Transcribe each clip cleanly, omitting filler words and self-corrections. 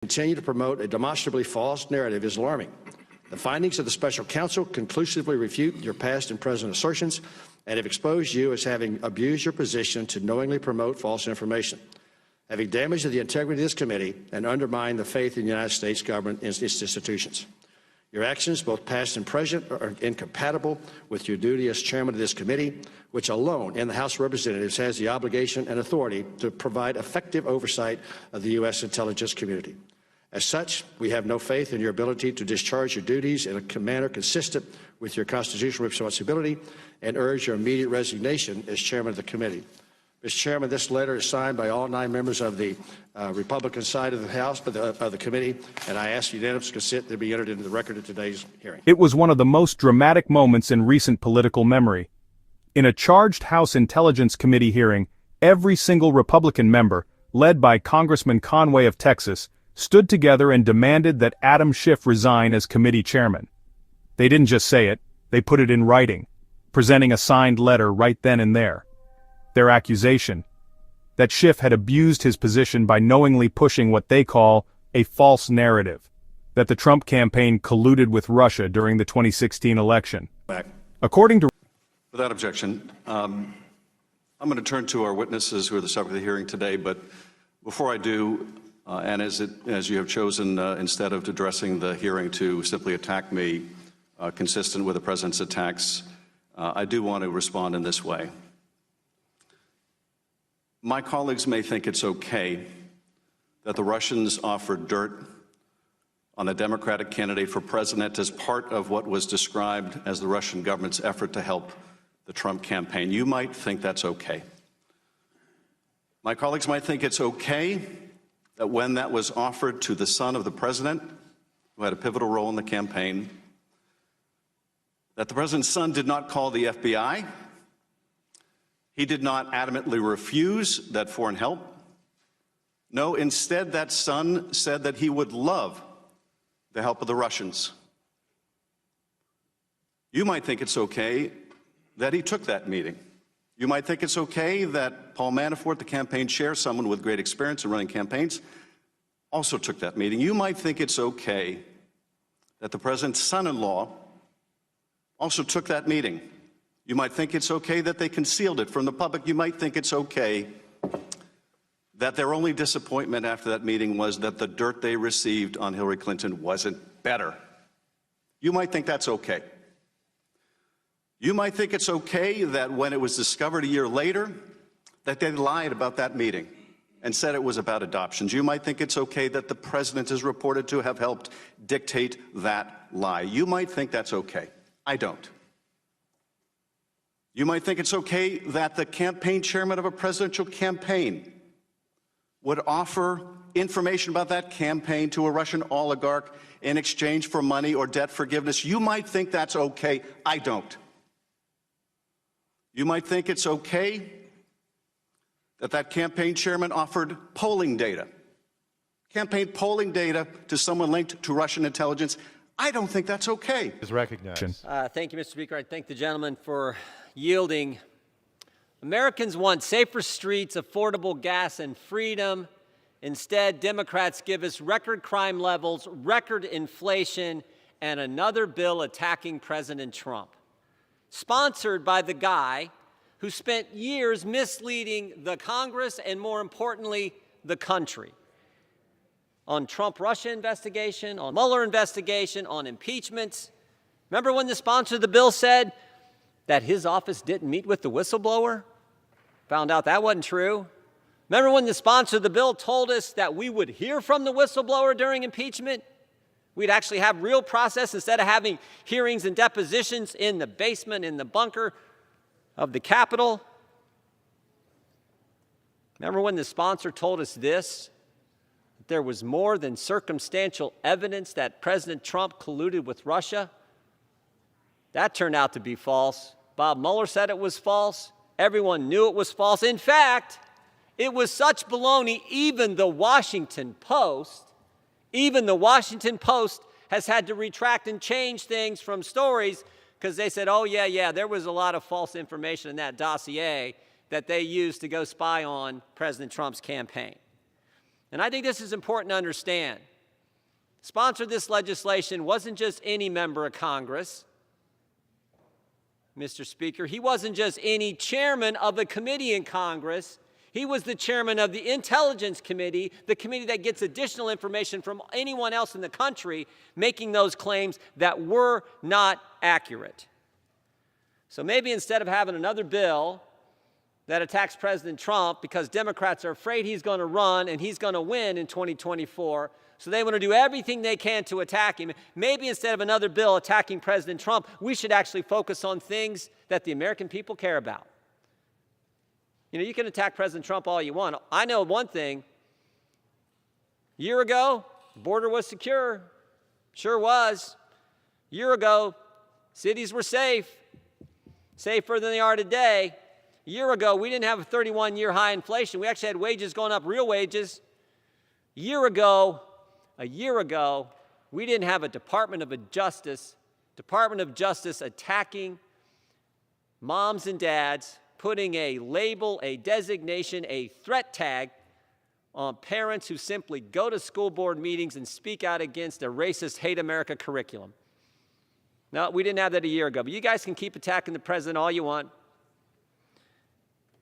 continue to promote a demonstrably false narrative is alarming. The findings of the special counsel conclusively refute your past and present assertions and have exposed you as having abused your position to knowingly promote false information, having damaged the integrity of this committee and undermined the faith in the United States government and its institutions. Your actions, both past and present, are incompatible with your duty as chairman of this committee, which alone in the House of Representatives has the obligation and authority to provide effective oversight of the U.S. intelligence community. As such, we have no faith in your ability to discharge your duties in a manner consistent with your constitutional responsibility and urge your immediate resignation as chairman of the committee. Mr. Chairman, this letter is signed by all 9 members of the Republican side of the House, of the committee, and I ask unanimous consent to be entered into the record of today's hearing. It was one of the most dramatic moments in recent political memory. In a charged House Intelligence Committee hearing, every single Republican member, led by Congressman Conway of Texas, stood together and demanded that Adam Schiff resign as committee chairman. They didn't just say it, they put it in writing, presenting a signed letter right then and there. Their accusation: that Schiff had abused his position by knowingly pushing what they call a false narrative, that the Trump campaign colluded with Russia during the 2016 election. According to... Without objection, I'm going to turn to our witnesses who are the subject of the hearing today, but before I do, and as you have chosen, instead of addressing the hearing to simply attack me, consistent with the President's attacks, I do want to respond in this way. My colleagues may think it's okay that the Russians offered dirt on the Democratic candidate for president as part of what was described as the Russian government's effort to help the Trump campaign. You might think that's okay. My colleagues might think it's okay that when that was offered to the son of the president, who had a pivotal role in the campaign, that the president's son did not call the FBI. He did not adamantly refuse that foreign help. No, instead, that son said that he would love the help of the Russians. You might think it's okay that he took that meeting. You might think it's okay that Paul Manafort, the campaign chair, someone with great experience in running campaigns, also took that meeting. You might think it's okay that the president's son-in-law also took that meeting. You might think it's okay that they concealed it from the public. You might think it's okay that their only disappointment after that meeting was that the dirt they received on Hillary Clinton wasn't better. You might think that's okay. You might think it's okay that when it was discovered a year later that they lied about that meeting and said it was about adoptions. You might think it's okay that the president is reported to have helped dictate that lie. You might think that's okay. I don't. You might think it's okay that the campaign chairman of a presidential campaign would offer information about that campaign to a Russian oligarch in exchange for money or debt forgiveness. You might think that's okay. I don't. You might think it's okay that that campaign chairman offered polling data, campaign polling data to someone linked to Russian intelligence. I don't think that's okay. Is recognized. Thank you, Mr. Speaker. I thank the gentleman for yielding. Americans want safer streets, affordable gas, and freedom. Instead, Democrats give us record crime levels, record inflation, and another bill attacking President Trump, sponsored by the guy who spent years misleading the Congress and, more importantly, the country on Trump-Russia investigation, on Mueller investigation, on impeachments. Remember when the sponsor of the bill said that his office didn't meet with the whistleblower? Found out that wasn't true. Remember when the sponsor of the bill told us that we would hear from the whistleblower during impeachment? We'd actually have real process instead of having hearings and depositions in the basement, in the bunker of the Capitol. Remember when the sponsor told us this? That there was more than circumstantial evidence that President Trump colluded with Russia? That turned out to be false. Bob Mueller said it was false. Everyone knew it was false. In fact, it was such baloney, even the Washington Post has had to retract and change things from stories because they said, oh, yeah, there was a lot of false information in that dossier that they used to go spy on President Trump's campaign. And I think this is important to understand. sponsored this legislation wasn't just any member of Congress, Mr. Speaker. He wasn't just any chairman of a committee in Congress. He was the chairman of the Intelligence Committee, the committee that gets additional information from anyone else in the country making those claims that were not accurate. So maybe instead of having another bill that attacks President Trump because Democrats are afraid he's going to run and he's going to win in 2024, so they want to do everything they can to attack him. Maybe instead of another bill attacking President Trump, we should actually focus on things that the American people care about. You know, you can attack President Trump all you want. I know one thing. A year ago, the border was secure. Sure was. A year ago, cities were safe. Safer than they are today. A year ago, we didn't have a 31-year high inflation. We actually had wages going up, real wages. A year ago, we didn't have a Department of Justice attacking moms and dads, putting a label, a designation, a threat tag on parents who simply go to school board meetings and speak out against a racist, hate America curriculum. No, we didn't have that a year ago, but you guys can keep attacking the president all you want,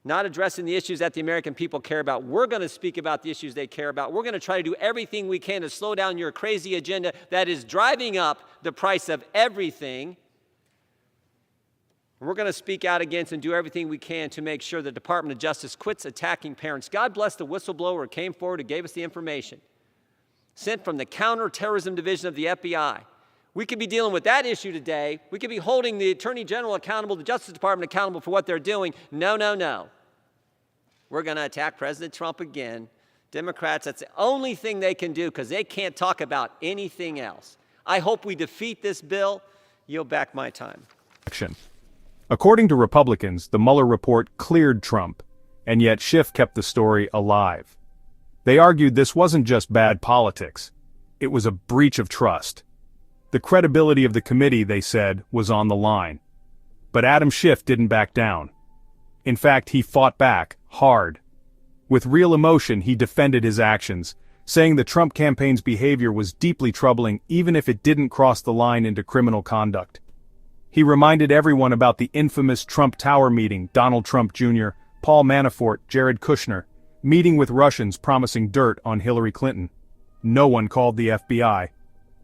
not addressing the issues that the American people care about. We're going to speak about the issues they care about. We're going to try to do everything we can to slow down your crazy agenda that is driving up the price of everything. We're going to speak out against and do everything we can to make sure the Department of Justice quits attacking parents. God bless the whistleblower who came forward and gave us the information, sent from the Counterterrorism Division of the FBI. We could be dealing with that issue today. We could be holding the Attorney General accountable, the Justice Department accountable for what they're doing. No, no, no. We're going to attack President Trump again. Democrats, that's the only thing they can do because they can't talk about anything else. I hope we defeat this bill. Yield back my time. According to Republicans, the Mueller report cleared Trump, and yet Schiff kept the story alive. They argued this wasn't just bad politics. It was a breach of trust. The credibility of the committee, they said, was on the line. But Adam Schiff didn't back down. In fact, he fought back, hard. With real emotion, he defended his actions, saying the Trump campaign's behavior was deeply troubling even if it didn't cross the line into criminal conduct. He reminded everyone about the infamous Trump Tower meeting, Donald Trump Jr., Paul Manafort, Jared Kushner, meeting with Russians promising dirt on Hillary Clinton. No one called the FBI.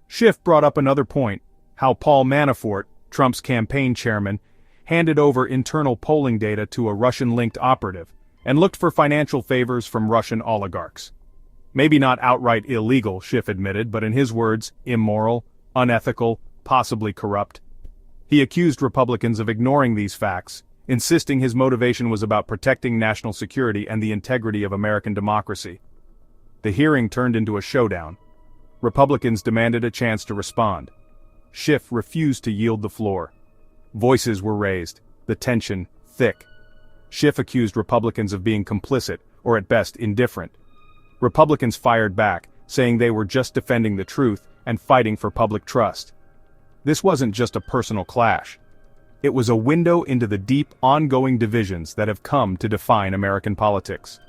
Schiff brought up another point, how Paul Manafort, Trump's campaign chairman, handed over internal polling data to a Russian-linked operative and looked for financial favors from Russian oligarchs. Maybe not outright illegal, Schiff admitted, but in his words, immoral, unethical, possibly corrupt. He accused Republicans of ignoring these facts, insisting his motivation was about protecting national security and the integrity of American democracy. The hearing turned into a showdown. Republicans demanded a chance to respond. Schiff refused to yield the floor. Voices were raised, the tension thick. Schiff accused Republicans of being complicit, or at best indifferent. Republicans fired back, saying they were just defending the truth and fighting for public trust. This wasn't just a personal clash. It was a window into the deep, ongoing divisions that have come to define American politics.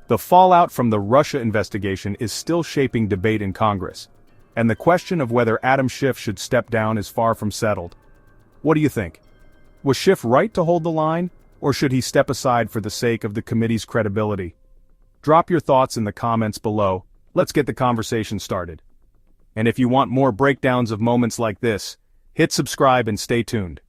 The fallout from the Russia investigation is still shaping debate in Congress, and the question of whether Adam Schiff should step down is far from settled. What do you think? Was Schiff right to hold the line, or should he step aside for the sake of the committee's credibility? Drop your thoughts in the comments below. Let's get the conversation started. And if you want more breakdowns of moments like this, hit subscribe and stay tuned.